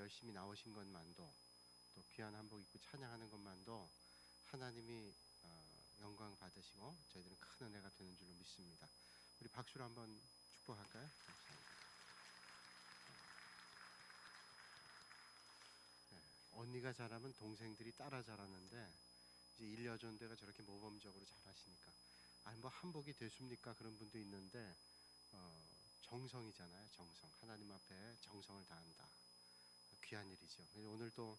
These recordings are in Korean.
열심히 나오신 것만도, 또 귀한 한복 입고 찬양하는 것만도 하나님이 영광 받으시고 저희들은 큰 은혜가 되는 줄로 믿습니다. 우리 박수로 한번 축복할까요? 감사합니다. 네, 언니가 잘하면 동생들이 따라 잘하는데 이제 일여전대가 저렇게 모범적으로 잘하시니까 뭐 한복이 됐습니까? 그런 분도 있는데 정성이잖아요. 정성. 하나님 앞에 정성을 다한다. 귀한 일이죠. 오늘 또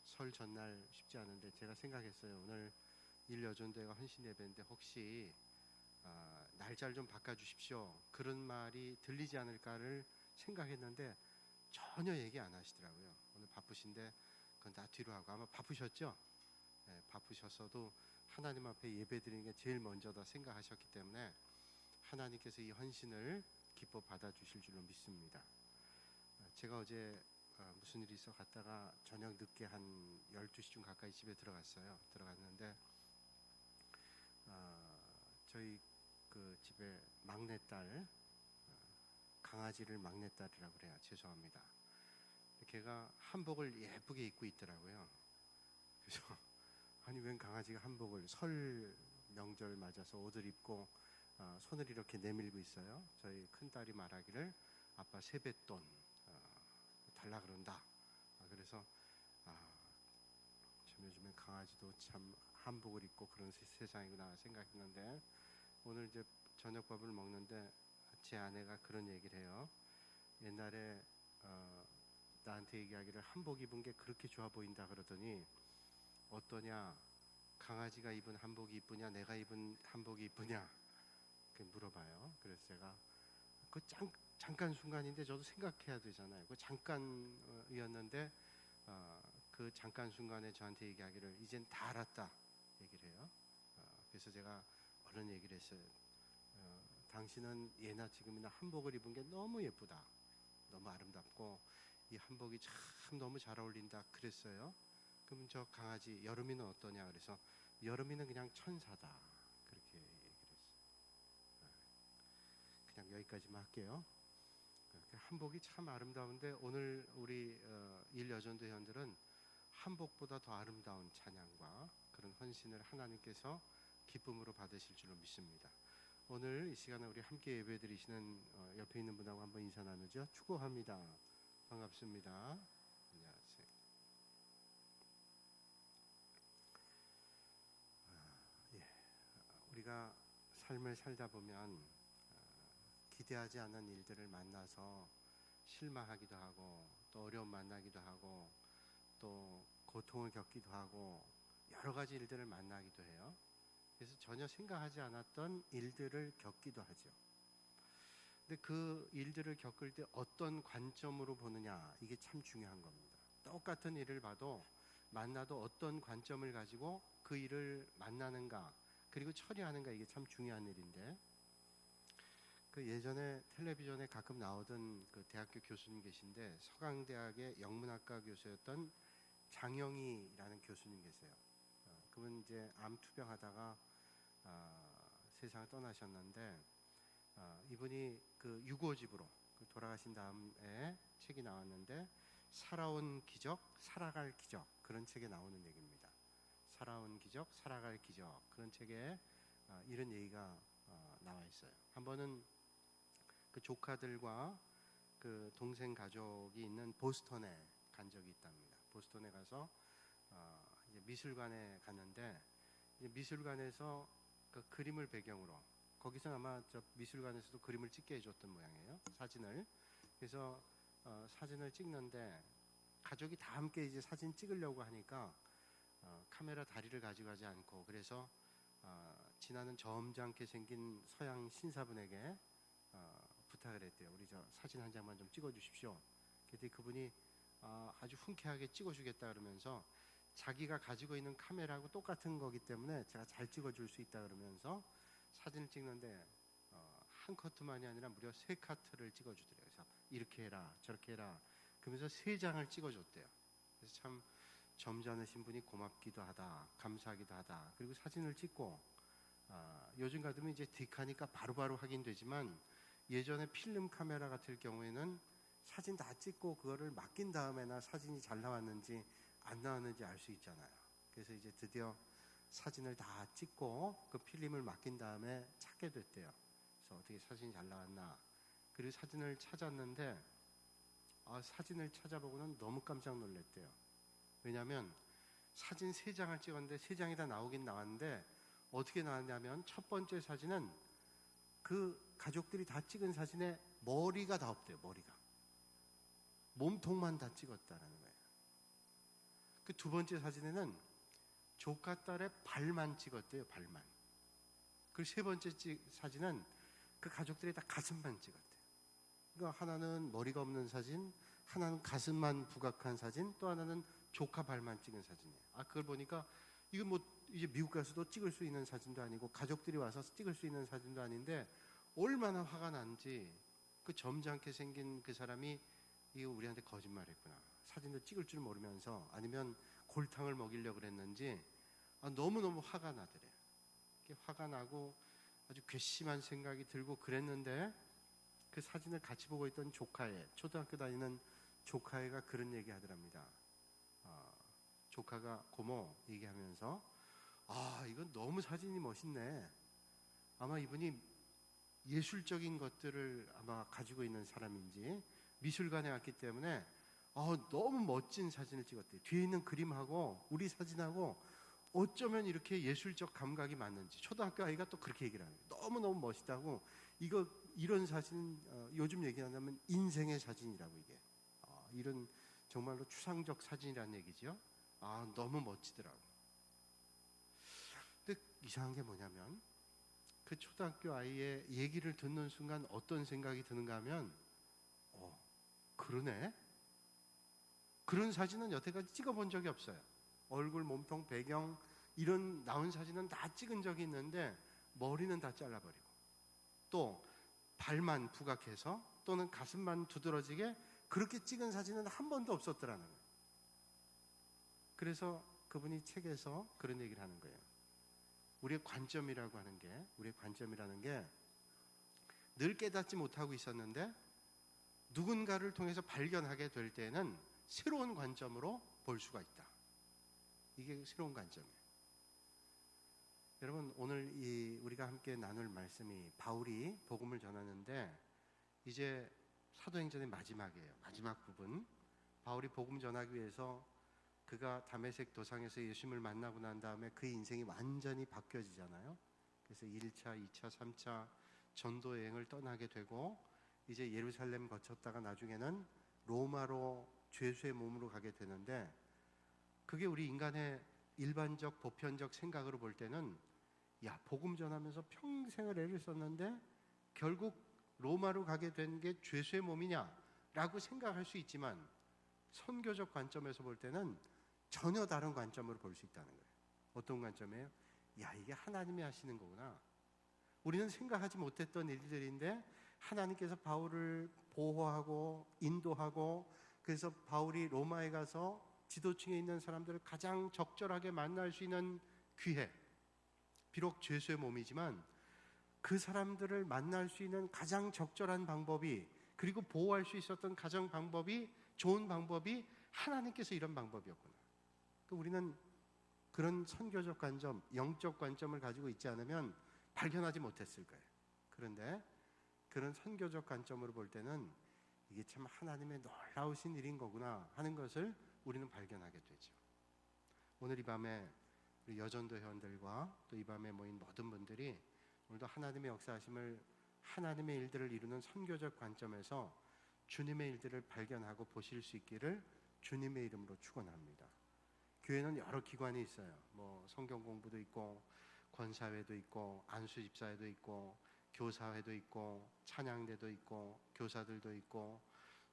설 전날 쉽지 않은데 제가 생각했어요. 오늘 일여전대가 헌신 예배인데 혹시 날짜를 좀 바꿔주십시오, 그런 말이 들리지 않을까를 생각했는데 전혀 얘기 안 하시더라고요. 오늘 바쁘신데 그건 다 뒤로 하고. 아마 바쁘셨죠? 네, 바쁘셨어도 하나님 앞에 예배 드리는 게 제일 먼저다 생각하셨기 때문에 하나님께서 이 헌신을 기뻐 받아주실 줄로 믿습니다. 제가 어제 무슨 일이 있어 갔다가 저녁 늦게 한 12시쯤 가까이 집에 들어갔어요. 들어갔는데 저희 그 집에 막내딸, 강아지를 막내딸이라고 그래요. 죄송합니다. 걔가 한복을 예쁘게 입고 있더라고요. 그래서 아니 웬 강아지가 한복을, 설 명절 맞아서 옷을 입고 손을 이렇게 내밀고 있어요. 저희 큰딸이 말하기를 아빠 세뱃돈 달라 그런다. 그래서 참 요즘엔 강아지도 참 한복을 입고 그런 세상이구나 생각했는데, 오늘 이제 저녁밥을 먹는데 제 아내가 그런 얘기를 해요. 옛날에 나한테 얘기하기를 한복 입은 게 그렇게 좋아 보인다 그러더니 어떠냐, 강아지가 입은 한복이 이쁘냐 내가 입은 한복이 이쁘냐 그렇게 물어봐요. 그래서 제가 그 잠깐 순간인데 저도 생각해야 되잖아요. 그 잠깐이었는데 그 잠깐 순간에 저한테 얘기하기를 이젠 다 알았다 얘기를 해요. 그래서 제가 얼른 얘기를 했어요. 당신은 예나 지금이나 한복을 입은 게 너무 예쁘다, 너무 아름답고 이 한복이 참 너무 잘 어울린다 그랬어요. 그럼 저 강아지 여름이는 어떠냐 그래서 여름이는 그냥 천사다 그렇게 얘기를 했어요. 그냥 여기까지만 할게요. 한복이 참 아름다운데 오늘 우리 일여전도회원들은 한복보다 더 아름다운 찬양과 그런 헌신을 하나님께서 기쁨으로 받으실 줄로 믿습니다. 오늘 이 시간에 우리 함께 예배드리시는 옆에 있는 분하고 한번 인사 나누죠. 축복합니다. 반갑습니다. 안녕하세요. 우리가 삶을 살다 보면 기대하지 않은 일들을 만나서 실망하기도 하고 또 어려움 만나기도 하고 또 고통을 겪기도 하고 여러 가지 일들을 만나기도 해요. 그래서 전혀 생각하지 않았던 일들을 겪기도 하죠. 근데 그 일들을 겪을 때 어떤 관점으로 보느냐, 이게 참 중요한 겁니다. 똑같은 일을 봐도 만나도 어떤 관점을 가지고 그 일을 만나는가 그리고 처리하는가, 이게 참 중요한 일인데, 그 예전에 텔레비전에 가끔 나오던 그 대학교 교수님 계신데 서강대학의 영문학과 교수였던 장영희라는 교수님 계세요. 그분 이제 암 투병하다가 세상을 떠나셨는데 이분이 그 유고집으로 돌아가신 다음에 책이 나왔는데 살아온 기적, 살아갈 기적, 그런 책에 나오는 얘기입니다. 살아온 기적, 살아갈 기적, 그런 책에 이런 얘기가 나와 있어요. 한 번은 그 조카들과 그 동생 가족이 있는 보스턴에 간 적이 있답니다. 보스턴에 가서 이제 미술관에 갔는데 이제 미술관에서 그 그림을 배경으로, 거기서 아마 저 미술관에서도 그림을 찍게 해줬던 모양이에요. 사진을. 그래서 사진을 찍는데 가족이 다 함께 이제 사진 찍으려고 하니까 카메라 다리를 가져가지 않고, 그래서 지나는 점잖게 생긴 서양 신사분에게 부탁을 했대요. 우리 저 사진 한 장만 좀 찍어주십시오. 그랬더니 그분이 아주 흔쾌하게 찍어주겠다 그러면서 자기가 가지고 있는 카메라하고 똑같은 거기 때문에 제가 잘 찍어줄 수 있다 그러면서 사진을 찍는데 한 커트만이 아니라 무려 3카트를 찍어주더래요. 그래서 이렇게 해라 저렇게 해라 그러면서 3장을 찍어줬대요. 그래서 참 점잖으신 분이 고맙기도 하다, 감사하기도 하다. 그리고 사진을 찍고 요즘 같으면 이제 딕하니까 바로바로 확인되지만 예전에 필름 카메라 같을 경우에는 사진 다 찍고 그거를 맡긴 다음에나 사진이 잘 나왔는지 안 나왔는지 알 수 있잖아요. 그래서 이제 드디어 사진을 다 찍고 그 필름을 맡긴 다음에 찾게 됐대요. 그래서 어떻게 사진이 잘 나왔나. 그리고 사진을 찾았는데 사진을 찾아보고는 너무 깜짝 놀랐대요. 왜냐하면 사진 3장을 찍었는데 3장이 다 나오긴 나왔는데 어떻게 나왔냐면 첫 번째 사진은 그 가족들이 다 찍은 사진에 머리가 다 없대요. 머리가. 몸통만 다 찍었다는 거예요. 그 두 번째 사진에는 조카 딸의 발만 찍었대요. 발만. 그 세 번째 사진은 그 가족들이 다 가슴만 찍었대요. 그러니까 하나는 머리가 없는 사진, 하나는 가슴만 부각한 사진, 또 하나는 조카 발만 찍은 사진이에요. 그걸 보니까 이거 뭐 이제 미국 가서도 찍을 수 있는 사진도 아니고 가족들이 와서 찍을 수 있는 사진도 아닌데 얼마나 화가 난지 그 점잖게 생긴 그 사람이 이거 우리한테 거짓말했구나. 사진도 찍을 줄 모르면서 아니면 골탕을 먹이려고 그랬는지 너무너무 화가 나더래요. 화가 나고 아주 괘씸한 생각이 들고 그랬는데 그 사진을 같이 보고 있던 조카애, 초등학교 다니는 조카애가 그런 얘기 하더랍니다. 조카가 고모 얘기하면서 이건 너무 사진이 멋있네. 아마 이분이 예술적인 것들을 아마 가지고 있는 사람인지 미술관에 왔기 때문에 너무 멋진 사진을 찍었대요. 뒤에 있는 그림하고 우리 사진하고 어쩌면 이렇게 예술적 감각이 맞는지. 초등학교 아이가 또 그렇게 얘기를 하는 거예요. 너무너무 멋있다고. 이런 사진 요즘 얘기하자면 인생의 사진이라고. 이게 이런 정말로 추상적 사진이라는 얘기죠. 너무 멋지더라고. 근데 이상한 게 뭐냐면 그 초등학교 아이의 얘기를 듣는 순간 어떤 생각이 드는가 하면 그러네. 그런 사진은 여태까지 찍어본 적이 없어요. 얼굴, 몸통, 배경 이런 나온 사진은 다 찍은 적이 있는데 머리는 다 잘라버리고 또 발만 부각해서 또는 가슴만 두드러지게 그렇게 찍은 사진은 한 번도 없었더라는 거예요. 그래서 그분이 책에서 그런 얘기를 하는 거예요. 우리의 관점이라는 게 늘 깨닫지 못하고 있었는데 누군가를 통해서 발견하게 될 때는 새로운 관점으로 볼 수가 있다. 이게 새로운 관점이에요. 여러분, 오늘 우리가 함께 나눌 말씀이 바울이 복음을 전하는데 이제 사도행전의 마지막이에요. 마지막 부분. 바울이 복음 전하기 위해서 그가 다메섹 도상에서 예수님을 만나고 난 다음에 그의 인생이 완전히 바뀌어지잖아요. 그래서 1차, 2차, 3차 전도 여행을 떠나게 되고 이제 예루살렘 거쳤다가 나중에는 로마로 죄수의 몸으로 가게 되는데 그게 우리 인간의 일반적 보편적 생각으로 볼 때는 복음 전하면서 평생을 애를 썼는데 결국 로마로 가게 된 게 죄수의 몸이냐라고 생각할 수 있지만 선교적 관점에서 볼 때는 전혀 다른 관점으로 볼 수 있다는 거예요. 어떤 관점이에요? 이게 하나님이 하시는 거구나. 우리는 생각하지 못했던 일들인데 하나님께서 바울을 보호하고 인도하고 그래서 바울이 로마에 가서 지도층에 있는 사람들을 가장 적절하게 만날 수 있는 기회. 비록 죄수의 몸이지만 그 사람들을 만날 수 있는 가장 적절한 방법이 그리고 보호할 수 있었던 가장 방법이 좋은 방법이 하나님께서 이런 방법이었구나. 우리는 그런 선교적 관점, 영적 관점을 가지고 있지 않으면 발견하지 못했을 거예요. 그런데 그런 선교적 관점으로 볼 때는 이게 참 하나님의 놀라우신 일인 거구나 하는 것을 우리는 발견하게 되죠. 오늘 이 밤에 우리 여전도 회원들과 또 이 밤에 모인 모든 분들이 오늘도 하나님의 역사하심을 하나님의 일들을 이루는 선교적 관점에서 주님의 일들을 발견하고 보실 수 있기를 주님의 이름으로 축원합니다. 교회는 여러 기관이 있어요. 성경 공부도 있고 권사회도 있고 안수집사회도 있고 교사회도 있고 찬양대도 있고 교사들도 있고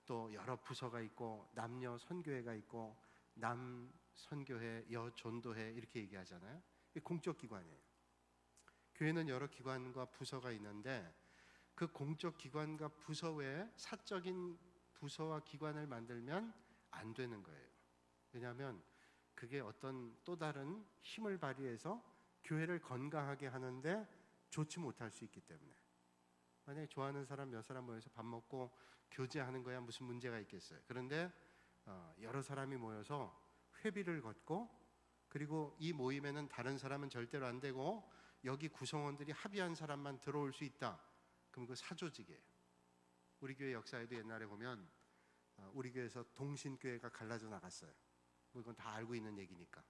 또 여러 부서가 있고 남녀 선교회가 있고 남 선교회, 여 전도회 이렇게 얘기하잖아요. 이게 공적 기관이에요. 교회는 여러 기관과 부서가 있는데 그 공적 기관과 부서 외에 사적인 부서와 기관을 만들면 안 되는 거예요. 왜냐하면 그게 어떤 또 다른 힘을 발휘해서 교회를 건강하게 하는데 좋지 못할 수 있기 때문에. 만약에 좋아하는 사람 몇 사람 모여서 밥 먹고 교제하는 거야 무슨 문제가 있겠어요. 그런데 여러 사람이 모여서 회비를 걷고, 그리고 이 모임에는 다른 사람은 절대로 안 되고 여기 구성원들이 합의한 사람만 들어올 수 있다. 그럼 그 사조직이에요. 우리 교회 역사에도 옛날에 보면 우리 교회에서 동신교회가 갈라져 나갔어요. 뭐 이건 다 알고 있는 얘기니까.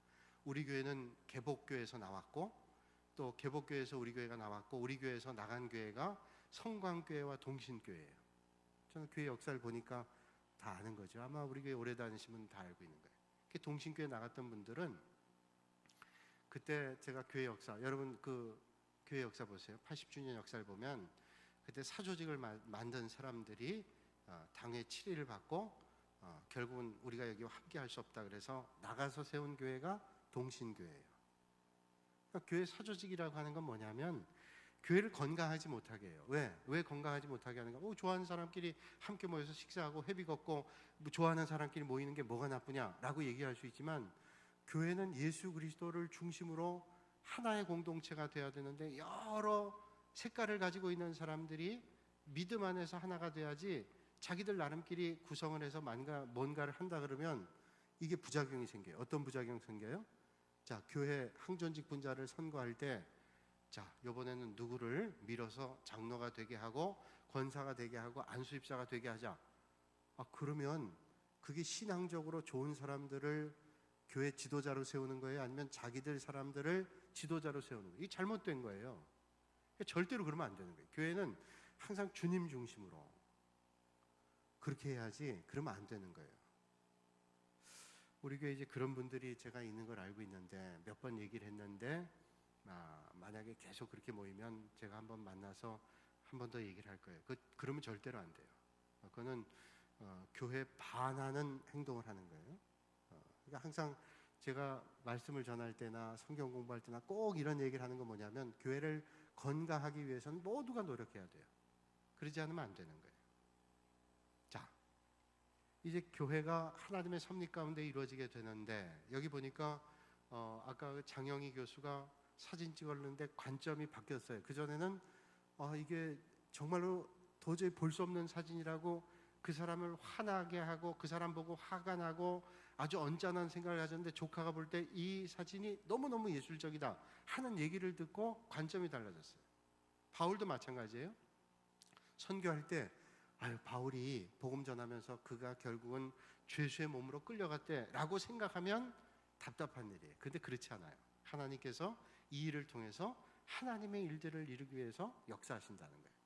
우리 교회는 개복교회에서 나왔고, 또 개복교회에서 우리 교회가 나왔고, 우리 교회에서 나간 교회가 성광교회와 동신교회예요. 저는 교회 역사를 보니까 다 아는 거죠. 아마 우리 교회 오래 다니시면 다 알고 있는 거예요. 동신교회 나갔던 분들은, 그때 제가 교회 역사, 여러분 그 교회 역사 보세요. 80주년 역사를 보면 그때 사조직을 만든 사람들이 당회 7위를 받고 결국은 우리가 여기 함께 할 수 없다 그래서 나가서 세운 교회가 동신교회예요. 그러니까 교회 사조직이라고 하는 건 뭐냐면 교회를 건강하지 못하게 해요. 왜 건강하지 못하게 하는가? 좋아하는 사람끼리 함께 모여서 식사하고 회비 걷고 좋아하는 사람끼리 모이는 게 뭐가 나쁘냐라고 얘기할 수 있지만, 교회는 예수 그리스도를 중심으로 하나의 공동체가 되어야 되는데 여러 색깔을 가지고 있는 사람들이 믿음 안에서 하나가 돼야지, 자기들 나름끼리 구성을 해서 뭔가를 한다 그러면 이게 부작용이 생겨요. 어떤 부작용 생겨요? 자, 교회 항존직 분자를 선거할 때, 자, 이번에는 누구를 밀어서 장로가 되게 하고 권사가 되게 하고 안수입사가 되게 하자. 그러면 그게 신앙적으로 좋은 사람들을 교회 지도자로 세우는 거예요? 아니면 자기들 사람들을 지도자로 세우는 거예요? 이게 잘못된 거예요. 절대로 그러면 안 되는 거예요. 교회는 항상 주님 중심으로 그렇게 해야지, 그러면 안 되는 거예요. 우리 교회 이제 그런 분들이 제가 있는 걸 알고 있는데 몇 번 얘기를 했는데, 만약에 계속 그렇게 모이면 제가 한번 만나서 한 번 더 얘기를 할 거예요. 그러면 절대로 안 돼요. 그거는 교회 반하는 행동을 하는 거예요. 그러니까 항상 제가 말씀을 전할 때나 성경 공부할 때나 꼭 이런 얘기를 하는 건 뭐냐면, 교회를 건강하기 위해서는 모두가 노력해야 돼요. 그러지 않으면 안 되는 거예요. 자, 이제 교회가 하나님의 섭리 가운데 이루어지게 되는데, 여기 보니까 아까 그 장영희 교수가 사진 찍었는데 관점이 바뀌었어요. 그전에는 이게 정말로 도저히 볼 수 없는 사진이라고 그 사람을 화나게 하고 그 사람 보고 화가 나고 아주 언짢은 생각을 가졌는데, 조카가 볼 때 이 사진이 너무너무 예술적이다 하는 얘기를 듣고 관점이 달라졌어요. 바울도 마찬가지예요. 선교할 때 바울이 복음 전하면서 그가 결국은 죄수의 몸으로 끌려갔대 라고 생각하면 답답한 일이에요. 근데 그렇지 않아요. 하나님께서 이 일을 통해서 하나님의 일들을 이루기 위해서 역사하신다는 거예요.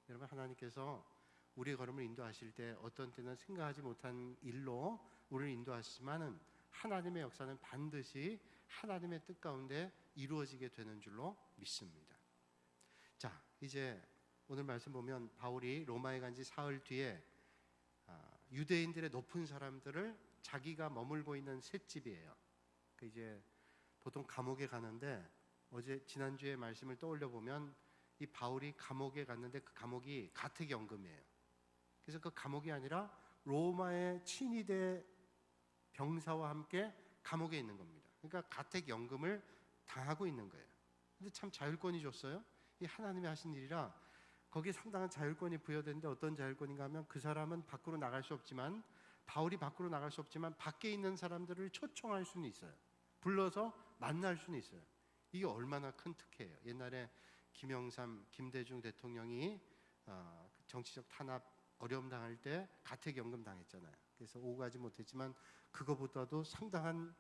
여러분, 하나님께서 우리의 걸음을 인도하실 때 어떤 때는 생각하지 못한 일로 우리를 인도하시지만은, 하나님의 역사는 반드시 하나님의 뜻 가운데 이루어지게 되는 줄로 믿습니다. 자, 이제 오늘 말씀 보면 바울이 로마에 간 지 사흘 뒤에 유대인들의 높은 사람들을, 자기가 머물고 있는 셋집이에요. 이제 보통 감옥에 가는데, 지난주에 말씀을 떠올려 보면 이 바울이 감옥에 갔는데 그 감옥이 가택연금이에요. 그래서 그 감옥이 아니라 로마의 친위대 병사와 함께 감옥에 있는 겁니다. 그러니까 가택연금을 당하고 있는 거예요. 근데 참 자율권이 줬어요. 이 하나님이 하신 일이라 거기에 상당한 자율권이 부여되는데, 어떤 자율권인가 하면 그 사람은 밖으로 나갈 수 없지만, 바울이 밖으로 나갈 수 없지만 밖에 있는 사람들을 초청할 수는 있어요. 불러서 만날 수는 있어요. 이게 얼마나 큰 특혜예요. 옛날에 김영삼, 김대중 대통령이 정치적 탄압 어려움 당할 때 가택연금 당했잖아요. 그래서 오고 가지 못했지만 그거보다도 상당한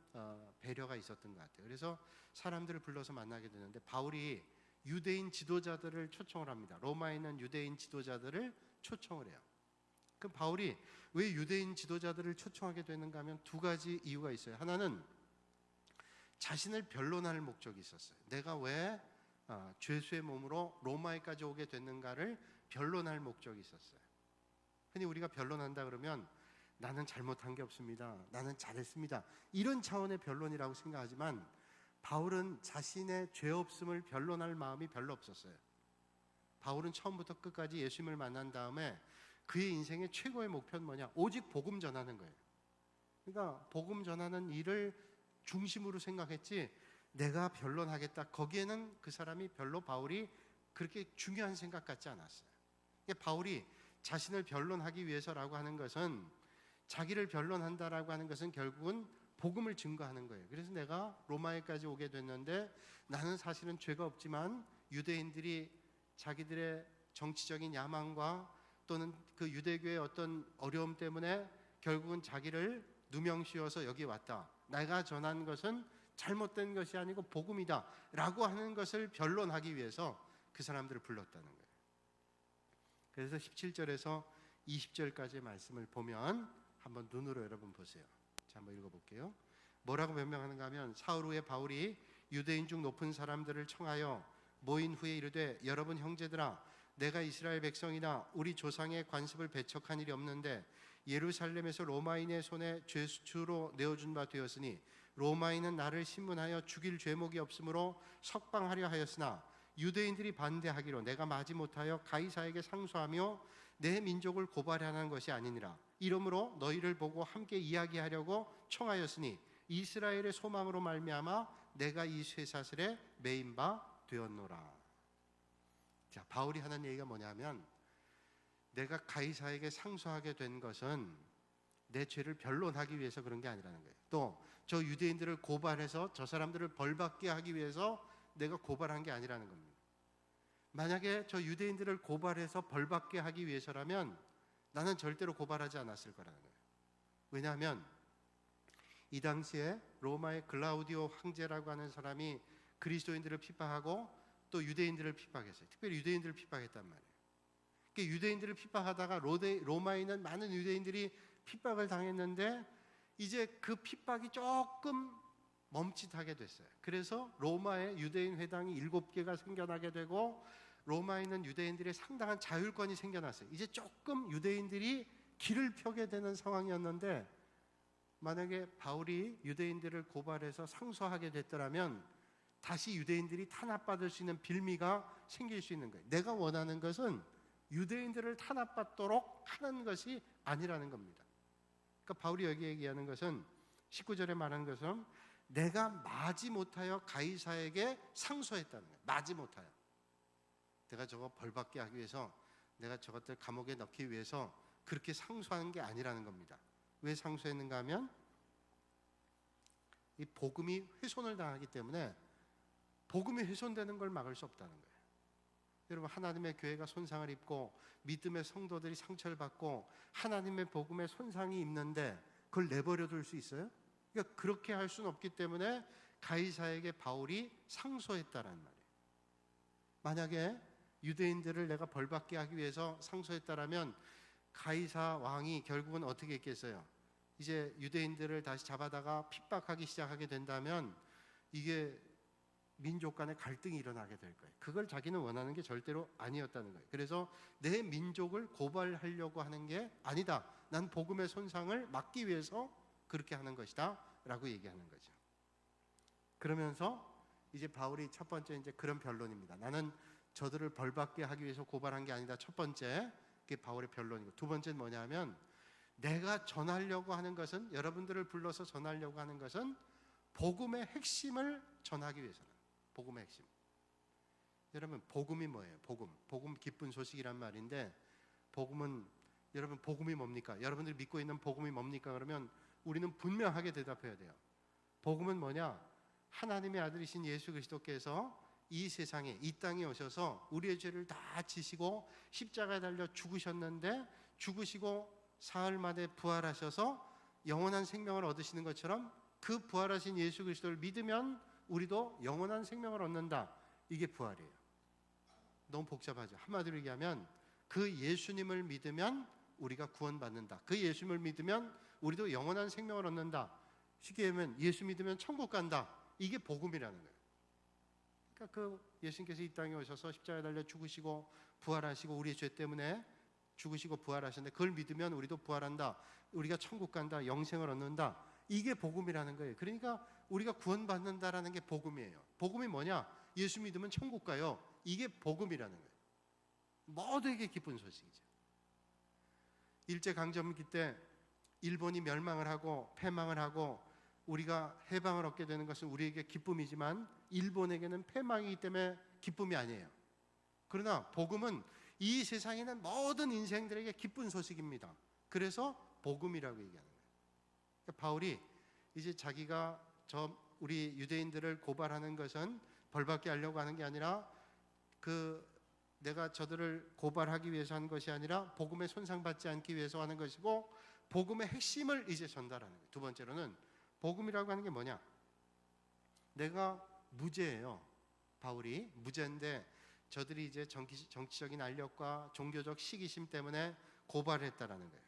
배려가 있었던 것 같아요. 그래서 사람들을 불러서 만나게 되는데, 바울이 유대인 지도자들을 초청을 합니다. 로마에 있는 유대인 지도자들을 초청을 해요. 그럼 바울이 왜 유대인 지도자들을 초청하게 되는가 하면 두 가지 이유가 있어요. 하나는 자신을 변론할 목적이 있었어요. 내가 왜 죄수의 몸으로 로마에까지 오게 됐는가를 변론할 목적이 있었어요. 흔히 우리가 변론한다 그러면 나는 잘못한 게 없습니다, 나는 잘했습니다, 이런 차원의 변론이라고 생각하지만, 바울은 자신의 죄 없음을 변론할 마음이 별로 없었어요. 바울은 처음부터 끝까지 예수님을 만난 다음에 그의 인생의 최고의 목표는 뭐냐? 오직 복음 전하는 거예요. 그러니까 복음 전하는 일을 중심으로 생각했지, 내가 변론하겠다, 거기에는 그 사람이 별로 바울이 그렇게 중요한 생각 같지 않았어요. 이게 바울이 자신을 변론하기 위해서라고 하는 것은, 자기를 변론한다라고 하는 것은 결국은 복음을 증거하는 거예요. 그래서 내가 로마에까지 오게 됐는데 나는 사실은 죄가 없지만 유대인들이 자기들의 정치적인 야망과 또는 그 유대교의 어떤 어려움 때문에 결국은 자기를 누명씌워서 여기 왔다. 내가 전한 것은 잘못된 것이 아니고 복음이다 라고 하는 것을 변론하기 위해서 그 사람들을 불렀다는 거예요. 그래서 17절에서 20절까지의 말씀을 보면 한번 눈으로 여러분 보세요. 자, 한번 읽어볼게요. 뭐라고 변명하는가 하면, 사흘 후에 바울이 유대인 중 높은 사람들을 청하여 모인 후에 이르되, 여러분 형제들아, 내가 이스라엘 백성이나 우리 조상의 관습을 배척한 일이 없는데 예루살렘에서 로마인의 손에 죄수로 내어준 바 되었으니 로마인은 나를 신문하여 죽일 죄목이 없으므로 석방하려 하였으나 유대인들이 반대하기로 내가 마지못하여 가이사에게 상소하며 내 민족을 고발하는 것이 아니니라. 이러므로 너희를 보고 함께 이야기하려고 청하였으니 이스라엘의 소망으로 말미암아 내가 이 쇠사슬에 매인 바 되었노라. 자, 바울이 하는 얘기가 뭐냐면, 내가 가이사에게 상소하게 된 것은 내 죄를 변론하기 위해서 그런 게 아니라는 거예요. 또 저 유대인들을 고발해서 저 사람들을 벌받게 하기 위해서 내가 고발한 게 아니라는 겁니다. 만약에 저 유대인들을 고발해서 벌받게 하기 위해서라면 나는 절대로 고발하지 않았을 거라는 거예요. 왜냐하면 이 당시에 로마의 글라우디오 황제라고 하는 사람이 그리스도인들을 핍박하고 또 유대인들을 핍박했어요. 특별히 유대인들을 핍박했단 말이에요. 그러니까 유대인들을 핍박하다가 로마에 있는 많은 유대인들이 핍박을 당했는데 이제 그 핍박이 조금 멈칫하게 됐어요. 그래서 로마의 유대인 회당이 7개가 생겨나게 되고 로마에 있는 유대인들의 상당한 자율권이 생겨났어요. 이제 조금 유대인들이 길을 펴게 되는 상황이었는데, 만약에 바울이 유대인들을 고발해서 상소하게 됐더라면 다시 유대인들이 탄압받을 수 있는 빌미가 생길 수 있는 거예요. 내가 원하는 것은 유대인들을 탄압받도록 하는 것이 아니라는 겁니다. 그러니까 바울이 여기 얘기하는 것은 19절에 말하는 것처럼 내가 마지못하여 가이사에게 상소했다는 거예요. 마지못하여. 내가 저거 벌받게 하기 위해서, 내가 저것들 감옥에 넣기 위해서 그렇게 상소하는 게 아니라는 겁니다. 왜 상소했는가 하면 이 복음이 훼손을 당하기 때문에 복음이 훼손되는 걸 막을 수 없다는 거예요. 여러분, 하나님의 교회가 손상을 입고 믿음의 성도들이 상처를 받고 하나님의 복음에 손상이 입는데 그걸 내버려 둘 수 있어요? 그러니까 그렇게 할 수는 없기 때문에 가이사에게 바울이 상소했다라는 말이에요. 만약에 유대인들을 내가 벌받게 하기 위해서 상소했다라면 가이사 왕이 결국은 어떻게 했겠어요? 이제 유대인들을 다시 잡아다가 핍박하기 시작하게 된다면 이게 민족 간의 갈등이 일어나게 될 거예요. 그걸 자기는 원하는 게 절대로 아니었다는 거예요. 그래서 내 민족을 고발하려고 하는 게 아니다. 난 복음의 손상을 막기 위해서 그렇게 하는 것이다 라고 얘기하는 거죠. 그러면서 이제 바울이 첫 번째 이제 그런 변론입니다. 나는 저들을 벌받게 하기 위해서 고발한 게 아니다. 첫 번째, 그게 바울의 변론이고, 두 번째는 뭐냐면 내가 전하려고 하는 것은, 여러분들을 불러서 전하려고 하는 것은 복음의 핵심을 전하기 위해서는. 복음의 핵심. 여러분, 복음이 뭐예요? 복음 기쁜 소식이란 말인데, 복음은, 여러분 복음이 뭡니까? 여러분들이 믿고 있는 복음이 뭡니까? 그러면 우리는 분명하게 대답해야 돼요. 복음은 뭐냐? 하나님의 아들이신 예수 그리스도께서 이 세상에, 이 땅에 오셔서 우리의 죄를 다 지시고 십자가에 달려 죽으셨는데, 죽으시고 사흘 만에 부활하셔서 영원한 생명을 얻으시는 것처럼 그 부활하신 예수 그리스도를 믿으면 우리도 영원한 생명을 얻는다. 이게 부활이에요. 너무 복잡하죠. 한마디로 얘기하면 그 예수님을 믿으면 우리가 구원받는다. 그 예수님을 믿으면 우리도 영원한 생명을 얻는다. 쉽게 얘기하면 예수 믿으면 천국 간다. 이게 복음이라는 거예요. 그러니까 그 예수님께서 이 땅에 오셔서 십자가에 달려 죽으시고 부활하시고 우리의 죄 때문에 죽으시고 부활하셨는데 그걸 믿으면 우리도 부활한다. 우리가 천국 간다. 영생을 얻는다. 이게 복음이라는 거예요. 그러니까 우리가 구원받는다라는 게 복음이에요. 복음이 뭐냐? 예수 믿으면 천국 가요. 이게 복음이라는 거예요. 모두에게 기쁜 소식이죠. 일제강점기 때 일본이 멸망을 하고 패망을 하고 우리가 해방을 얻게 되는 것은 우리에게 기쁨이지만 일본에게는 패망이기 때문에 기쁨이 아니에요. 그러나 복음은 이 세상에는 모든 인생들에게 기쁜 소식입니다. 그래서 복음이라고 얘기하는 거예요. 그러니까 바울이 이제 자기가 우리 유대인들을 고발하는 것은 벌받게 하려고 하는 게 아니라 내가 저들을 고발하기 위해서 하는 것이 아니라 복음에 손상받지 않기 위해서 하는 것이고, 복음의 핵심을 이제 전달하는 거예요. 두 번째로는 복음이라고 하는 게 뭐냐? 내가 무죄예요. 바울이 무죄인데 저들이 이제 정치적인 알력과 종교적 시기심 때문에 고발했다라는 거예요.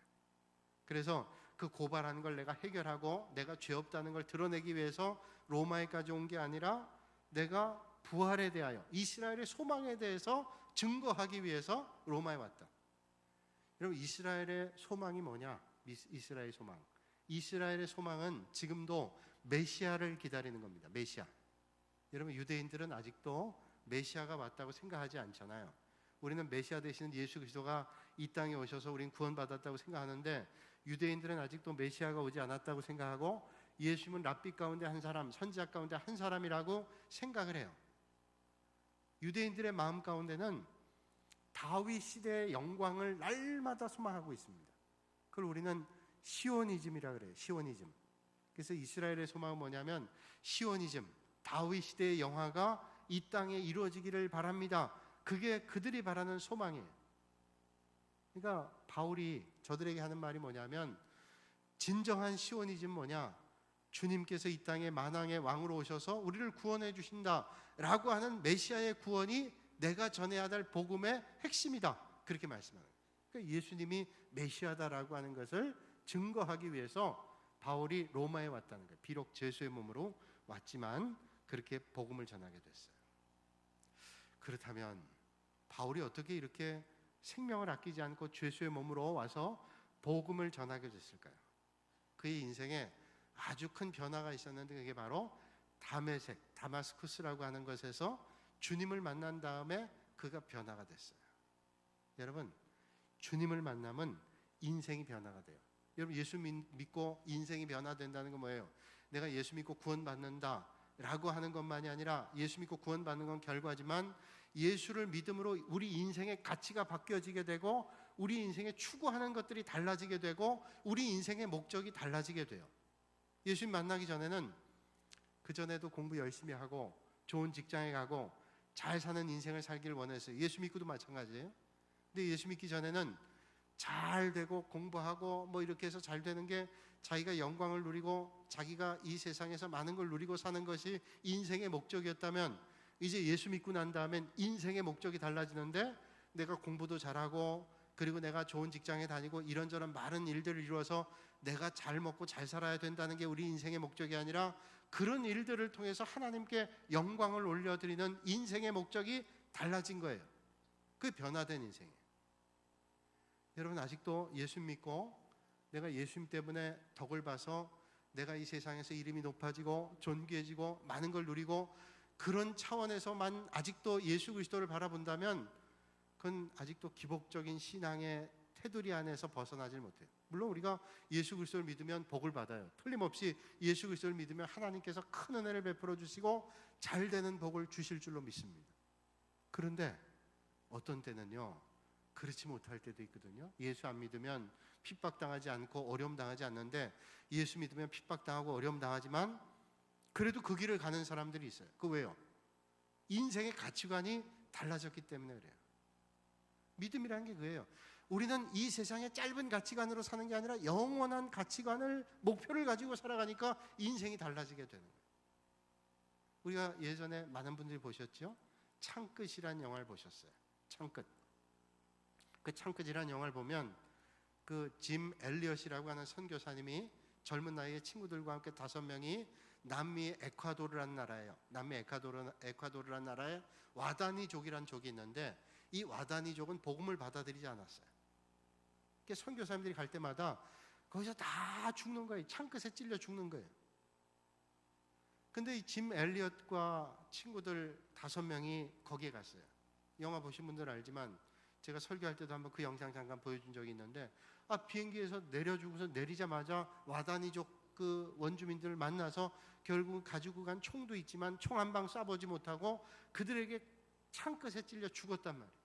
그래서 그 고발하는 걸 내가 해결하고 내가 죄 없다는 걸 드러내기 위해서 로마에까지 온 게 아니라 내가 부활에 대하여 이스라엘의 소망에 대해서 증거하기 위해서 로마에 왔다. 여러분, 이스라엘의 소망이 뭐냐? 이스라엘의 소망. 이스라엘의 소망은 지금도 메시아를 기다리는 겁니다. 메시아. 여러분, 유대인들은 아직도 메시아가 왔다고 생각하지 않잖아요. 우리는 메시아 되시는 예수 그리스도가 이 땅에 오셔서 우린 구원받았다고 생각하는데, 유대인들은 아직도 메시아가 오지 않았다고 생각하고 예수님은 랍비 가운데 한 사람, 선지자 가운데 한 사람이라고 생각을 해요. 유대인들의 마음 가운데는 다윗 시대의 영광을 날마다 소망하고 있습니다. 그걸 우리는 시오니즘이라 그래요. 시오니즘. 그래서 이스라엘의 소망은 뭐냐면 시오니즘, 다윗 시대의 영화가 이 땅에 이루어지기를 바랍니다. 그게 그들이 바라는 소망이에요. 그러니까 바울이 저들에게 하는 말이 뭐냐면, 진정한 시오니즘 뭐냐? 주님께서 이 땅에 만왕의 왕으로 오셔서 우리를 구원해 주신다라고 하는 메시아의 구원이 내가 전해야 될 복음의 핵심이다. 그렇게 말씀하는 거예요. 그러니까 예수님이 메시아다라고 하는 것을 증거하기 위해서 바울이 로마에 왔다는 거예요. 비록 죄수의 몸으로 왔지만 그렇게 복음을 전하게 됐어요. 그렇다면 바울이 어떻게 이렇게 생명을 아끼지 않고 죄수의 몸으로 와서 복음을 전하게 됐을까요? 그의 인생에 아주 큰 변화가 있었는데, 그게 바로 다메섹, 다마스쿠스라고 하는 것에서 주님을 만난 다음에 그가 변화가 됐어요. 여러분, 주님을 만나면 인생이 변화가 돼요. 여러분, 예수 믿고 인생이 변화된다는 건 뭐예요? 내가 예수 믿고 구원받는다 라고 하는 것만이 아니라, 예수 믿고 구원받는 건 결과지만 예수를 믿음으로 우리 인생의 가치가 바뀌어지게 되고, 우리 인생에 추구하는 것들이 달라지게 되고, 우리 인생의 목적이 달라지게 돼요. 예수님 만나기 전에는 그전에도 공부 열심히 하고 좋은 직장에 가고 잘 사는 인생을 살기를 원했어요. 예수 믿고도 마찬가지예요. 근데 예수 믿기 전에는 잘 되고 공부하고 뭐 이렇게 해서 잘 되는 게 자기가 영광을 누리고 자기가 이 세상에서 많은 걸 누리고 사는 것이 인생의 목적이었다면, 이제 예수 믿고 난 다음엔 인생의 목적이 달라지는데, 내가 공부도 잘하고 그리고 내가 좋은 직장에 다니고 이런저런 많은 일들을 이루어서 내가 잘 먹고 잘 살아야 된다는 게 우리 인생의 목적이 아니라, 그런 일들을 통해서 하나님께 영광을 올려드리는 인생의 목적이 달라진 거예요. 그게 변화된 인생이에요. 여러분, 아직도 예수 믿고 내가 예수님 때문에 덕을 봐서 내가 이 세상에서 이름이 높아지고 존귀해지고 많은 걸 누리고 그런 차원에서만 아직도 예수 그리스도를 바라본다면, 그건 아직도 기복적인 신앙의 테두리 안에서 벗어나질 못해요. 물론 우리가 예수 그리스도를 믿으면 복을 받아요. 틀림없이 예수 그리스도를 믿으면 하나님께서 큰 은혜를 베풀어 주시고 잘 되는 복을 주실 줄로 믿습니다. 그런데 어떤 때는요, 그렇지 못할 때도 있거든요. 예수 안 믿으면 핍박당하지 않고 어려움 당하지 않는데, 예수 믿으면 핍박당하고 어려움 당하지만 그래도 그 길을 가는 사람들이 있어요. 그 왜요? 인생의 가치관이 달라졌기 때문에 그래요. 믿음이라는 게 그거예요. 우리는 이 세상의 짧은 가치관으로 사는 게 아니라 영원한 가치관을, 목표를 가지고 살아가니까 인생이 달라지게 되는 거예요. 우리가 예전에 많은 분들이 보셨죠? 창끝이라는 영화를 보셨어요. 창끝. 그 창끝이라는 영화를 보면 그 짐 엘리엇이라고 하는 선교사님이 젊은 나이에 친구들과 함께 5명이 남미 에콰도르라는 나라예요. 남미 에콰도르라는 나라에 와다니족이라는 족이 있는데, 이 와다니족은 복음을 받아들이지 않았어요. 그러니까 선교사님들이 갈 때마다 거기서 다 죽는 거예요. 창끝에 찔려 죽는 거예요. 근데 이 짐 엘리엇과 친구들 5명이 거기에 갔어요. 영화 보신 분들 알지만 제가 설교할 때도 한번 그 영상 잠깐 보여준 적이 있는데, 비행기에서 내려주고서 내리자마자 와다니족 그 원주민들을 만나서 결국 가지고 간 총도 있지만 총 한 방 쏴보지 못하고 그들에게 창끝에 찔려 죽었단 말이에요.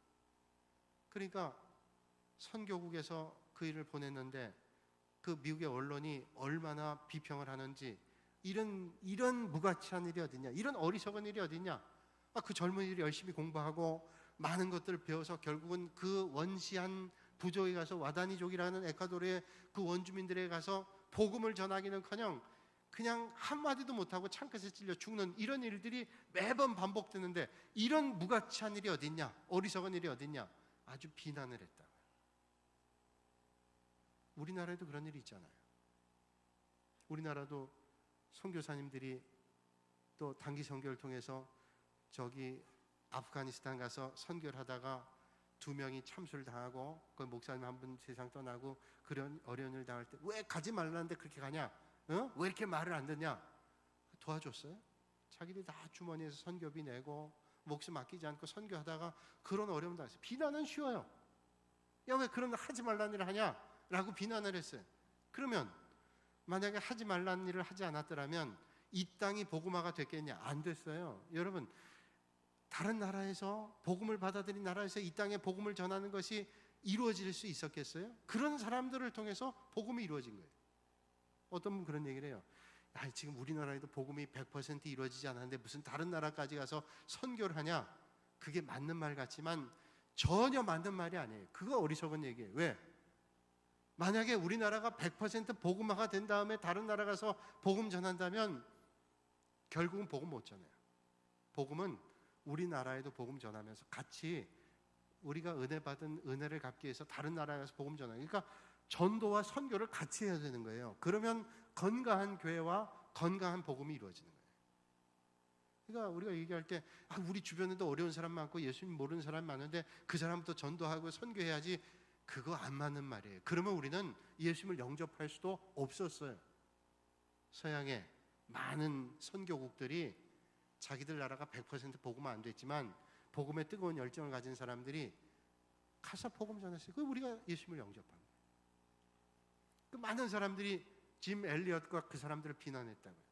그러니까 선교국에서 그 일을 보냈는데 그 미국의 언론이 얼마나 비평을 하는지, 이런 무가치한 일이 어딨냐, 이런 어리석은 일이 어딨냐. 그 젊은이들이 열심히 공부하고 많은 것들을 배워서 결국은 그 원시한 부족에 가서 와다니족이라는 에콰도르의 그 원주민들에 가서 복음을 전하기는커녕 그냥 한마디도 못하고 창끝에 찔려 죽는 이런 일들이 매번 반복되는데, 이런 무가치한 일이 어딨냐, 어리석은 일이 어딨냐, 아주 비난을 했다. 우리나라에도 그런 일이 있잖아요. 우리나라도 선교사님들이 또 단기 선교를 통해서 저기 아프가니스탄 가서 선교를 하다가 2명이 참수를 당하고 그 목사님 한 분 세상 떠나고 그런 어려운 일을 당할 때 왜 가지 말라는데 그렇게 가냐? 왜 이렇게 말을 안 듣냐? 도와줬어요? 자기들이 다 주머니에서 선교비 내고 목숨 아끼지 않고 선교하다가 그런 어려움 당했어요. 비난은 쉬워요. 야, 왜 그런 하지 말라는 일을 하냐? 라고 비난을 했어요. 그러면 만약에 하지 말라는 일을 하지 않았더라면 이 땅이 복음화가 됐겠냐? 안 됐어요. 여러분, 다른 나라에서 복음을 받아들인 나라에서 이 땅에 복음을 전하는 것이 이루어질 수 있었겠어요? 그런 사람들을 통해서 복음이 이루어진 거예요. 어떤 분 그런 얘기를 해요. 지금 우리나라에도 복음이 100% 이루어지지 않았는데 무슨 다른 나라까지 가서 선교를 하냐? 그게 맞는 말 같지만 전혀 맞는 말이 아니에요. 그거 어리석은 얘기예요. 왜? 만약에 우리나라가 100% 복음화가 된 다음에 다른 나라 가서 복음 전한다면 결국은 복음 못 전해요. 복음은 우리나라에도 복음 전하면서 같이 우리가 은혜 받은 은혜를 갚기 위해서 다른 나라에 가서 복음 전하요. 그러니까 전도와 선교를 같이 해야 되는 거예요. 그러면 건강한 교회와 건강한 복음이 이루어지는 거예요. 그러니까 우리가 얘기할 때 우리 주변에도 어려운 사람 많고 예수님 모르는 사람 많은데 그 사람부터 전도하고 선교해야지, 그거 안 맞는 말이에요. 그러면 우리는 예수님을 영접할 수도 없었어요. 서양의 많은 선교국들이 자기들 나라가 100% 복음화 안 됐지만 복음에 뜨거운 열정을 가진 사람들이 가서 복음 전했어요. 그 우리가 예수님을 영접한 거예요. 그 많은 사람들이 짐 엘리엇과 그 사람들을 비난했다고요.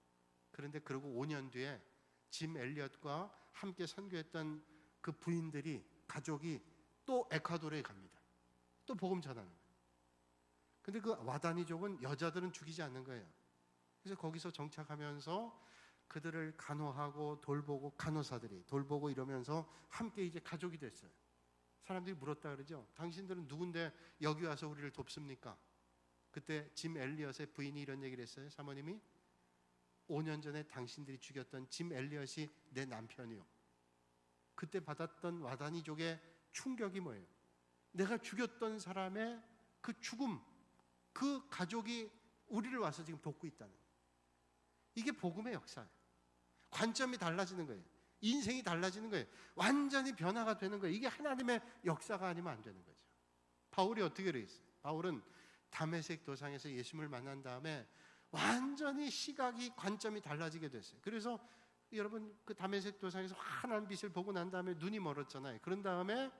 그런데 그러고 5년 뒤에 짐 엘리엇과 함께 선교했던 그 부인들이, 가족이 또 에콰도르에 갑니다. 또 복음 전하는 거예요. 근데 그 와다니족은 여자들은 죽이지 않는 거예요. 그래서 거기서 정착하면서 그들을 간호하고 돌보고, 간호사들이 돌보고 이러면서 함께 이제 가족이 됐어요. 사람들이 물었다 그러죠. 당신들은 누군데 여기 와서 우리를 돕습니까? 그때 짐 엘리엇의 부인이 이런 얘기를 했어요. 사모님이 5년 전에 당신들이 죽였던 짐 엘리엇이 내 남편이요. 그때 받았던 와다니족의 충격이 뭐예요? 내가 죽였던 사람의 그 죽음, 그 가족이 우리를 와서 지금 돕고 있다는 거예요. 이게 복음의 역사예요. 관점이 달라지는 거예요. 인생이 달라지는 거예요. 완전히 변화가 되는 거예요. 이게 하나님의 역사가 아니면 안 되는 거죠. 바울이 어떻게 그랬어요? 바울은 다메섹 도상에서 예수님을 만난 다음에 완전히 시각이, 관점이 달라지게 됐어요. 그래서 여러분, 그 다메섹 도상에서 환한 빛을 보고 난 다음에 눈이 멀었잖아요. 그런 다음에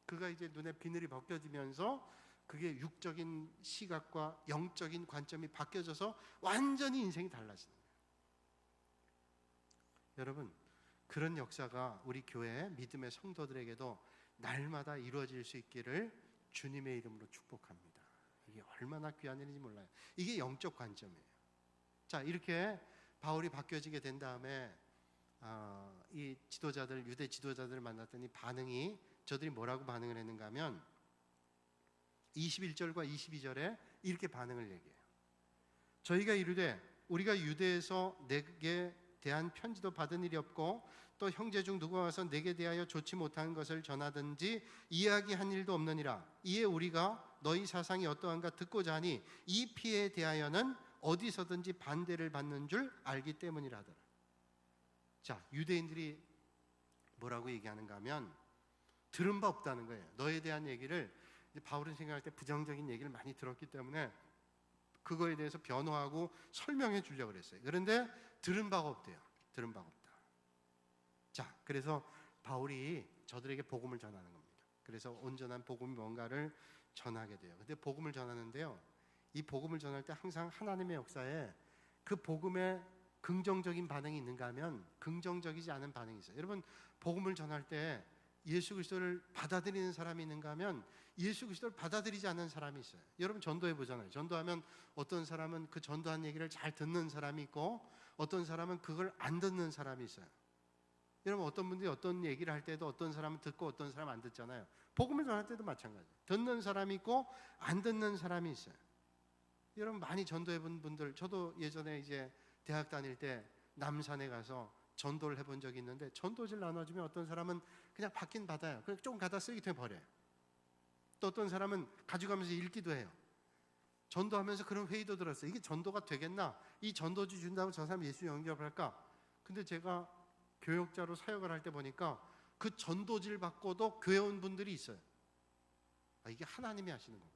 그가 이제 눈에 비늘이 벗겨지면서 그게 육적인 시각과 영적인 관점이 바뀌어져서 완전히 인생이 달라지는 거예요. 여러분, 그런 역사가 우리 교회 믿음의 성도들에게도 날마다 이루어질 수 있기를 주님의 이름으로 축복합니다. 이게 얼마나 귀한 일인지 몰라요. 이게 영적 관점이에요. 자, 이렇게 바울이 바뀌어지게 된 다음에 이 지도자들, 유대 지도자들을 만났더니 반응이, 저들이 뭐라고 반응을 했는가 하면 21절과 22절에 이렇게 반응을 얘기해요. 저희가 이르되 우리가 유대에서 내게 대한 편지도 받은 일이 없고 또 형제 중 누가 와서 내게 대하여 좋지 못한 것을 전하든지 이야기한 일도 없느니라. 이에 우리가 너희 사상이 어떠한가 듣고자 하니 이 피해에 대하여는 어디서든지 반대를 받는 줄 알기 때문이라 하더라. 자, 유대인들이 뭐라고 얘기하는가 하면 들은 바 없다는 거예요. 너에 대한 얘기를, 바울은 생각할 때 부정적인 얘기를 많이 들었기 때문에 그거에 대해서 변호하고 설명해 주려고 그랬어요. 그런데 들은 바가 없대요. 들은 바가 없다. 자, 그래서 바울이 저들에게 복음을 전하는 겁니다. 그래서 온전한 복음이 뭔가를 전하게 돼요. 근데 복음을 전하는데요, 이 복음을 전할 때 항상 하나님의 역사에 그 복음에 긍정적인 반응이 있는가 하면 긍정적이지 않은 반응이 있어요. 여러분, 복음을 전할 때 예수 그리스도를 받아들이는 사람이 있는가 하면 예수 그리스도를 받아들이지 않는 사람이 있어요. 여러분 전도해 보잖아요. 전도하면 어떤 사람은 그 전도한 얘기를 잘 듣는 사람이 있고 어떤 사람은 그걸 안 듣는 사람이 있어요. 여러분 어떤 분들이 어떤 얘기를 할 때도 어떤 사람은 듣고 어떤 사람은 안 듣잖아요. 복음을 전할 때도 마찬가지예요. 듣는 사람이 있고 안 듣는 사람이 있어요. 여러분 많이 전도해 본 분들, 저도 예전에 이제 대학 다닐 때 남산에 가서 전도를 해본 적이 있는데 전도지를 나눠주면 어떤 사람은 그냥 받긴 받아요. 그냥 조금 갖다 쓰레기통에 버려요. 또 어떤 사람은 가져가면서 읽기도 해요. 전도하면서 그런 회의도 들었어요. 이게 전도가 되겠나? 이 전도지 준다고 저 사람 예수 영접할까? 근데 제가 교역자로 사역을 할 때 보니까 그 전도지를 받고도 교회 온 분들이 있어요. 아, 이게 하나님이 하시는 거구나.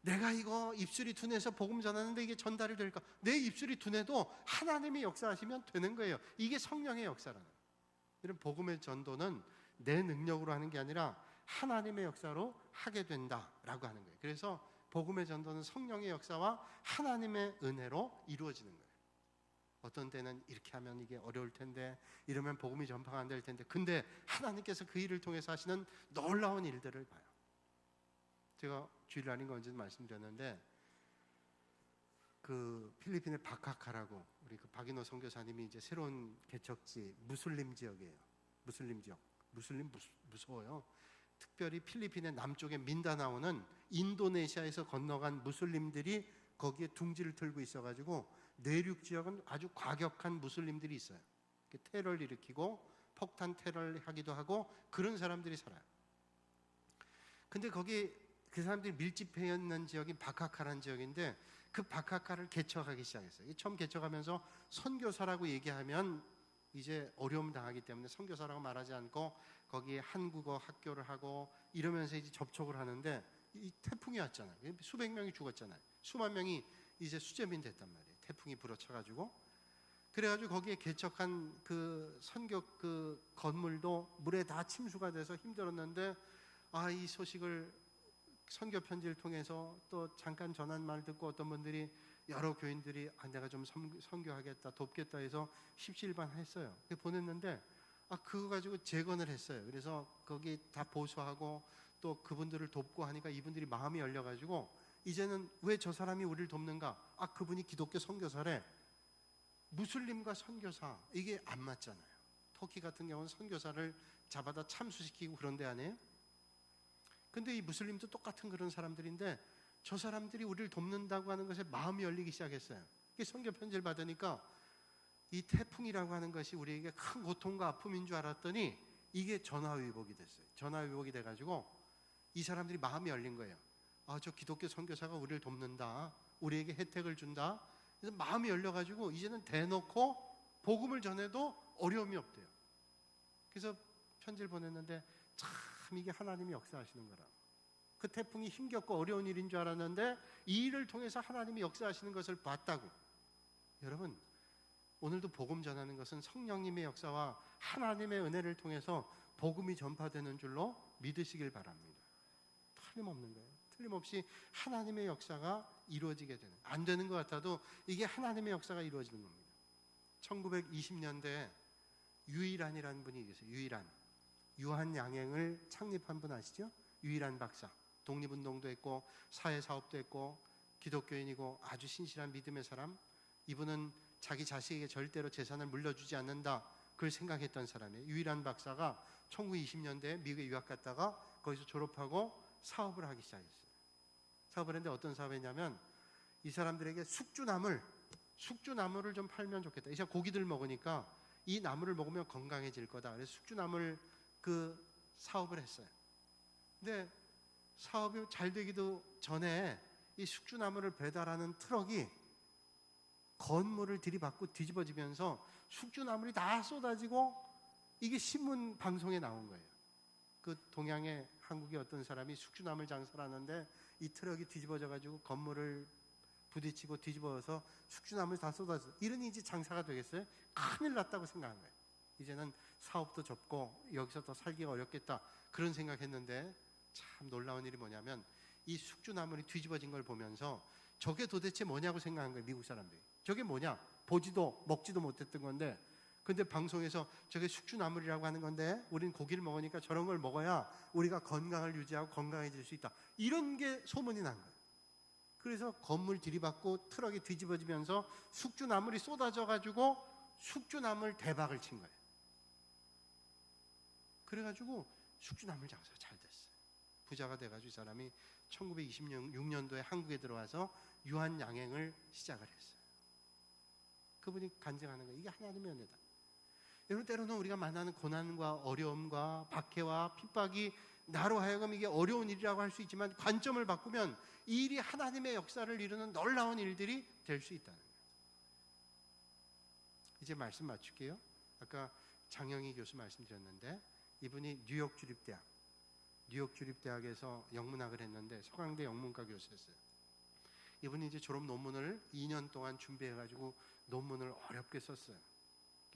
내가 이거 입술이 둔해서 복음 전하는데 이게 전달이 될까? 내 입술이 둔해도 하나님이 역사하시면 되는 거예요. 이게 성령의 역사라는 거예요. 이런 복음의 전도는 내 능력으로 하는 게 아니라 하나님의 역사로 하게 된다라고 하는 거예요. 그래서 복음의 전도는 성령의 역사와 하나님의 은혜로 이루어지는 거예요. 어떤 때는 이렇게 하면 이게 어려울 텐데, 이러면 복음이 전파가 안 될 텐데, 근데 하나님께서 그 일을 통해서 하시는 놀라운 일들을 봐요. 제가 주일 아닌 거 언제 말씀드렸는데, 그 필리핀의 바카카라고 우리 그 박인호 선교사님이 이제 새로운 개척지 무슬림 지역이에요. 무슬림 지역. 무슬림 무서워요. 특별히 필리핀의 남쪽에 민다나오는 인도네시아에서 건너간 무슬림들이 거기에 둥지를 틀고 있어가지고 내륙 지역은 아주 과격한 무슬림들이 있어요. 테러를 일으키고 폭탄 테러를 하기도 하고 그런 사람들이 살아요. 근데 거기 그 사람들이 밀집해 있는 지역이 바카카라는 지역인데 그 바카카를 개척하기 시작했어요. 처음 개척하면서 선교사라고 얘기하면 이제 어려움 당하기 때문에 선교사라고 말하지 않고 거기에 한국어 학교를 하고 이러면서 이제 접촉을 하는데 이 태풍이 왔잖아요. 수백 명이 죽었잖아요. 수만 명이 이제 수재민 됐단 말이에요. 태풍이 불어쳐가지고. 그래가지고 거기에 개척한 그 선교 그 건물도 물에 다 침수가 돼서 힘들었는데 이 소식을 선교 편지를 통해서 또 잠깐 전한 말 듣고 어떤 분들이 여러 교인들이 내가 좀 선교하겠다 돕겠다 해서 십시일반 했어요. 보냈는데 그거 가지고 재건을 했어요. 그래서 거기 다 보수하고 또 그분들을 돕고 하니까 이분들이 마음이 열려가지고 이제는 왜 저 사람이 우리를 돕는가? 그분이 기독교 선교사래. 무슬림과 선교사 이게 안 맞잖아요. 터키 같은 경우는 선교사를 잡아다 참수시키고 그런 데 아니에요? 근데 이 무슬림도 똑같은 그런 사람들인데 저 사람들이 우리를 돕는다고 하는 것에 마음이 열리기 시작했어요. 선교 편지를 받으니까 이 태풍이라고 하는 것이 우리에게 큰 고통과 아픔인 줄 알았더니 이게 전화위복이 됐어요. 전화위복이 돼가지고 이 사람들이 마음이 열린 거예요. 저 기독교 선교사가 우리를 돕는다. 우리에게 혜택을 준다. 그래서 마음이 열려가지고 이제는 대놓고 복음을 전해도 어려움이 없대요. 그래서 편지를 보냈는데 참 이게 하나님이 역사하시는 거라. 그 태풍이 힘겹고 어려운 일인 줄 알았는데 이 일을 통해서 하나님이 역사하시는 것을 봤다고. 여러분 오늘도 복음 전하는 것은 성령님의 역사와 하나님의 은혜를 통해서 복음이 전파되는 줄로 믿으시길 바랍니다. 틀림없는 거예요. 틀림없이 하나님의 역사가 이루어지게 되는, 안 되는 것 같아도 이게 하나님의 역사가 이루어지는 겁니다. 1920년대에 유일한이라는 분이 계세요. 유한양행을 창립한 분 아시죠? 유일한 박사. 독립운동도 했고 사회사업도 했고 기독교인이고 아주 신실한 믿음의 사람. 이분은 자기 자식에게 절대로 재산을 물려주지 않는다, 그걸 생각했던 사람이에요. 유일한 박사가 1920년대에 미국에 유학 갔다가 거기서 졸업하고 사업을 하기 시작했어요. 사업을 했는데 어떤 사업을 했냐면 이 사람들에게 숙주나물을 좀 팔면 좋겠다. 이 사람 고기들 먹으니까 이 나물을 먹으면 건강해질 거다. 그래서 숙주나물 그 사업을 했어요. 근데 사업이 잘 되기도 전에 이 숙주나물을 배달하는 트럭이 건물을 들이받고 뒤집어지면서 숙주나물이 다 쏟아지고 이게 신문 방송에 나온 거예요. 그 동양의 한국의 어떤 사람이 숙주나물 장사를 하는데 이 트럭이 뒤집어져가지고 건물을 부딪히고 뒤집어서 숙주나물이 다 쏟아져. 이러니 이제 장사가 되겠어요? 큰일 났다고 생각한 거예요. 이제는 사업도 접고 여기서 더 살기가 어렵겠다, 그런 생각했는데 참 놀라운 일이 뭐냐면 이 숙주나물이 뒤집어진 걸 보면서 저게 도대체 뭐냐고 생각한 거예요. 미국 사람들이. 저게 뭐냐? 보지도 먹지도 못했던 건데 근데 방송에서 저게 숙주나물이라고 하는 건데 우린 고기를 먹으니까 저런 걸 먹어야 우리가 건강을 유지하고 건강해질 수 있다. 이런 게 소문이 난 거예요. 그래서 건물 들이받고 트럭이 뒤집어지면서 숙주나물이 쏟아져 가지고 숙주나물 대박을 친 거예요. 그래가지고 숙주나물 장사가 잘 됐어요. 부자가 돼가지고 이 사람이 1926년도에 한국에 들어와서 유한양행을 시작을 했어요. 그분이 간증하는 거예요. 이게 하나님의 은혜다. 여러분, 때로는 우리가 만나는 고난과 어려움과 박해와 핍박이 나로 하여금 이게 어려운 일이라고 할 수 있지만 관점을 바꾸면 이 일이 하나님의 역사를 이루는 놀라운 일들이 될 수 있다는 거예요. 이제 말씀 마칠게요. 아까 장영희 교수 말씀드렸는데 이분이 뉴욕 주립대학에서 영문학을 했는데 서강대 영문과 교수였어요. 이분이 이제 졸업 논문을 2년 동안 준비해가지고 논문을 어렵게 썼어요.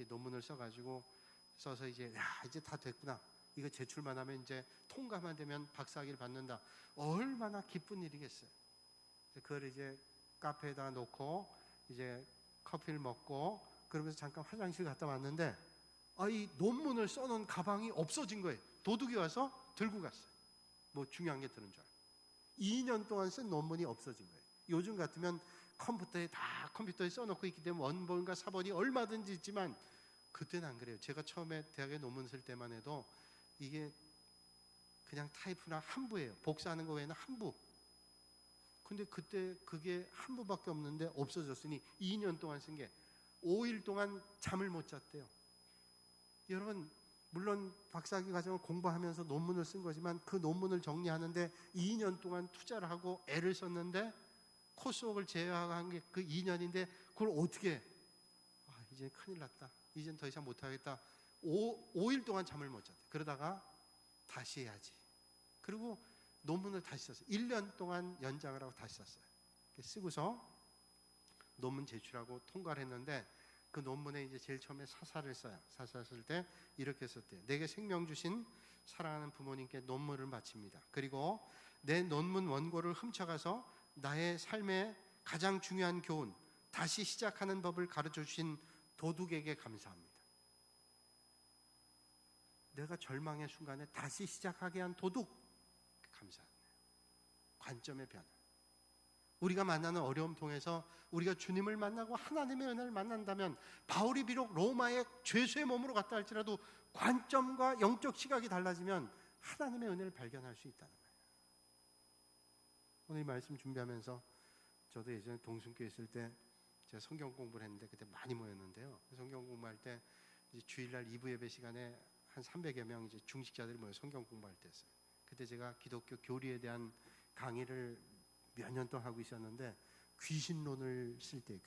논문을 써서 이제 이제 다 됐구나. 이거 제출만 하면 이제 통과만 되면 박사학위를 받는다. 얼마나 기쁜 일이겠어요. 그걸 이제 카페에다 놓고 이제 커피를 먹고 그러면서 잠깐 화장실 갔다 왔는데 이 논문을 써놓은 가방이 없어진 거예요. 도둑이 와서 들고 갔어요. 뭐 중요한 게 들은 줄 알고. 2년 동안 쓴 논문이 없어진 거예요. 요즘 같으면 컴퓨터에 써놓고 있기 때문에 원본과 사본이 얼마든지 있지만 그때는 안 그래요. 제가 처음에 대학에 논문 쓸 때만 해도 이게 그냥 타이프나 한 부예요. 복사하는 거 외에는 한 부. 근데 그때 그게 한 부밖에 없는데 없어졌으니 2년 동안 쓴 게 5일 동안 잠을 못 잤대요. 여러분, 물론 박사학위 과정을 공부하면서 논문을 쓴 거지만 그 논문을 정리하는데 2년 동안 투자를 하고 애를 썼는데 코스웍을 제외한 게 그 2년인데 그걸 어떻게 이제 큰일 났다. 이젠 더 이상 못하겠다. 5일 동안 잠을 못 잤대. 그러다가 다시 해야지. 그리고 논문을 다시 썼어요. 1년 동안 연장을 하고 다시 썼어요. 쓰고서 논문 제출하고 통과를 했는데 그 논문에 이제 제일 처음에 사사를 써요. 사사 쓸 때 이렇게 썼대요. 내게 생명 주신 사랑하는 부모님께 논문을 바칩니다. 그리고 내 논문 원고를 훔쳐가서 나의 삶의 가장 중요한 교훈, 다시 시작하는 법을 가르쳐 주신 도둑에게 감사합니다. 내가 절망의 순간에 다시 시작하게 한 도둑, 감사합니다. 관점의 변화. 우리가 만나는 어려움 통해서 우리가 주님을 만나고 하나님의 은혜를 만난다면 바울이 비록 로마의 죄수의 몸으로 갔다 할지라도 관점과 영적 시각이 달라지면 하나님의 은혜를 발견할 수 있다는 거예요. 오늘 이 말씀 준비하면서 저도 예전에 동순교회 있을 때 제가 성경 공부를 했는데 그때 많이 모였는데요. 성경 공부할 때 이제 주일날 2부 예배 시간에 한 300여 명 이제 중직자들이 모여 성경 공부할 때였어요. 그때 제가 기독교 교리에 대한 강의를 몇 년 동안 하고 있었는데 귀신론을 쓸 때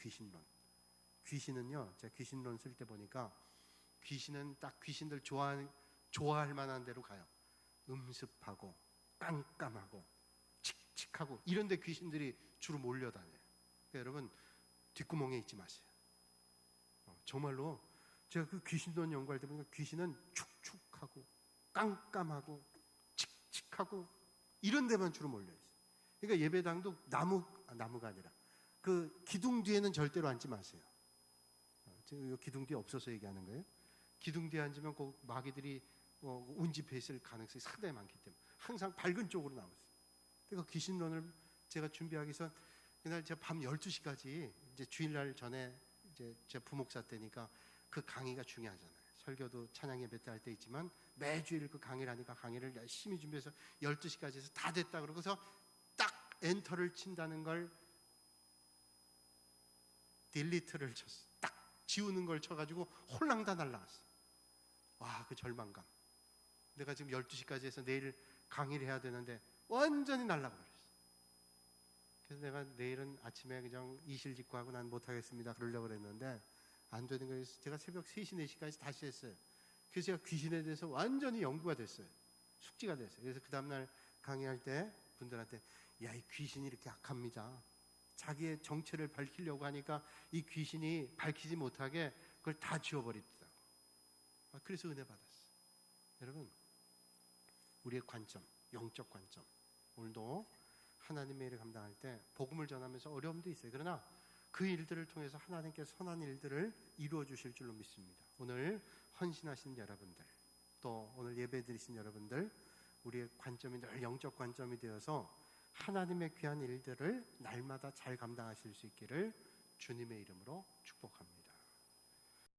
귀신은요, 제가 귀신론 쓸 때 보니까 귀신은 딱 귀신들 좋아할 만한 데로 가요. 음습하고 깜깜하고 칙칙하고 이런 데 귀신들이 주로 몰려다녀요. 그러니까 여러분 뒷구멍에 있지 마세요. 정말로 제가 그 귀신론 연구할 때 보니까 귀신은 축축하고 깜깜하고 칙칙하고 이런 데만 주로 몰려있어요. 그러니까 예배당도 나무가 아니라 그 기둥 뒤에는 절대로 앉지 마세요. 지금 기둥 뒤에 없어서 얘기하는 거예요. 기둥 뒤에 앉으면 그 마귀들이 운집해 있을 가능성이 상당히 많기 때문에 항상 밝은 쪽으로 나오세요. 그러니까 귀신론을 제가 준비하기 전 그날 제가 밤 12시까지 이제 주일날 전에 이제 제 부목사 때니까 그 강의가 중요하잖아요. 설교도 찬양 예배 때 할 때 있지만 매주일 그 강의를 하니까 강의를 열심히 준비해서 12시까지 해서 다 됐다 그러고서 딱 엔터를 친다는 걸 딜리트를 쳤어. 딱 지우는 걸 쳐가지고 홀랑 다 날라갔어. 와, 그 절망감. 내가 지금 12시까지 해서 내일 강의를 해야 되는데 완전히 날라가버렸어. 그래서 내가 내일은 아침에 그냥 이실직고하고 난 못하겠습니다 그러려고 그랬는데 안 되는 거예요. 제가 새벽 3시, 4시까지 다시 했어요. 그래서 제가 귀신에 대해서 완전히 연구가 됐어요. 숙지가 됐어요. 그래서 그 다음날 강의할 때 분들한테 이 귀신이 이렇게 악합니다. 자기의 정체를 밝히려고 하니까 이 귀신이 밝히지 못하게 그걸 다 지워버리더라고. 그래서 은혜 받았어요. 여러분, 우리의 관점, 영적 관점, 오늘도 하나님의 일을 감당할 때 복음을 전하면서 어려움도 있어요. 그러나 그 일들을 통해서 하나님께서 선한 일들을 이루어 주실 줄로 믿습니다. 오늘 헌신하신 여러분들, 또 오늘 예배 드리신 여러분들, 우리의 관점이 늘 영적 관점이 되어서 하나님의 귀한 일들을 날마다 잘 감당하실 수 있기를 주님의 이름으로 축복합니다.